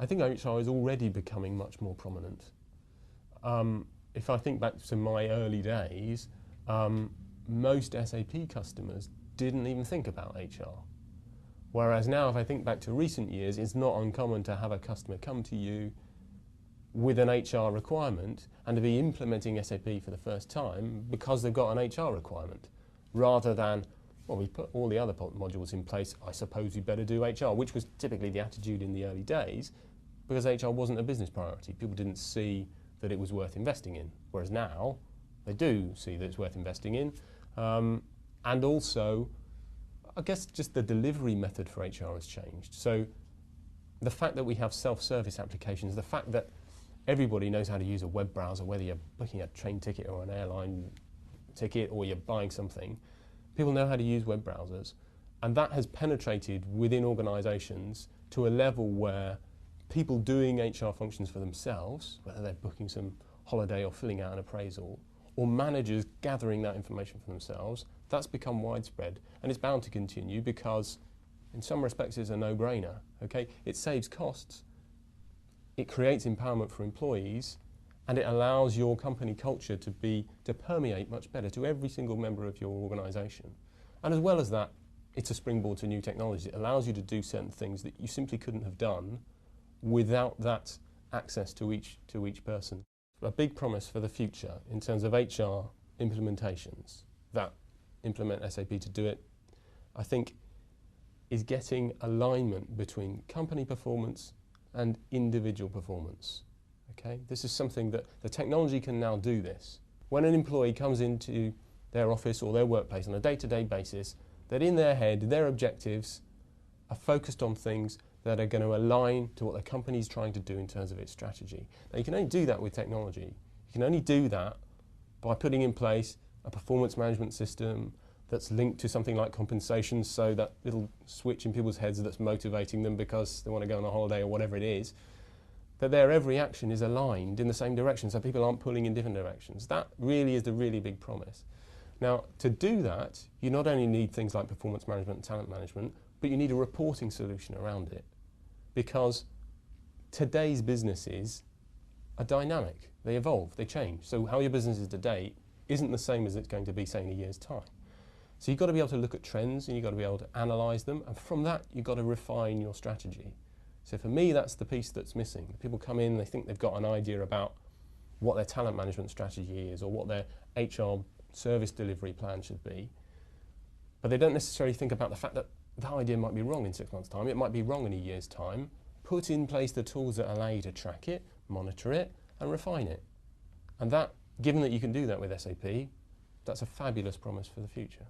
I think HR is already becoming much more prominent. If I think back to my early days, most SAP customers didn't even think about HR. Whereas now, if I think back to recent years, it's not uncommon to have a customer come to you with an HR requirement and to be implementing SAP for the first time because they've got an HR requirement, rather than, well, we put all the other modules in place, I suppose we better do HR, which was typically the attitude in the early days, because HR wasn't a business priority. People didn't see that it was worth investing in, whereas now they do see that it's worth investing in. And also, I guess just the delivery method for HR has changed. So the fact that we have self-service applications, the fact that everybody knows how to use a web browser, whether you're booking a train ticket or an airline ticket or you're buying something, people know how to use web browsers. And that has penetrated within organisations to a level where people doing HR functions for themselves, whether they're booking some holiday or filling out an appraisal, or managers gathering that information for themselves, that's become widespread. And it's bound to continue because, in some respects, it's a no-brainer. Okay? It saves costs, it creates empowerment for employees, and it allows your company culture to permeate much better to every single member of your organisation. And as well as that, it's a springboard to new technologies. It allows you to do certain things that you simply couldn't have done without that access to each person. A big promise for the future in terms of HR implementations that implement SAP to do it, I think, is getting alignment between company performance and individual performance. Okay? This is something that the technology can now do this. When an employee comes into their office or their workplace on a day-to-day basis, that in their head, their objectives are focused on things that are going to align to what the company is trying to do in terms of its strategy. Now, you can only do that with technology. You can only do that by putting in place a performance management system that's linked to something like compensation, so that little switch in people's heads that's motivating them because they want to go on a holiday or whatever it is, that their every action is aligned in the same direction, so people aren't pulling in different directions. That really is the really big promise. Now, to do that, you not only need things like performance management and talent management, but you need a reporting solution around it, because today's businesses are dynamic. They evolve, they change. So how your business is today isn't the same as it's going to be, say, in a year's time. So you've got to be able to look at trends and you've got to be able to analyse them, and from that you've got to refine your strategy. So for me, that's the piece that's missing. People come in, they think they've got an idea about what their talent management strategy is or what their HR service delivery plan should be, but they don't necessarily think about the fact that that idea might be wrong in 6 months' time, it might be wrong in a year's time. Put in place the tools that allow you to track it, monitor it, and refine it. And that, given that you can do that with SAP, that's a fabulous promise for the future.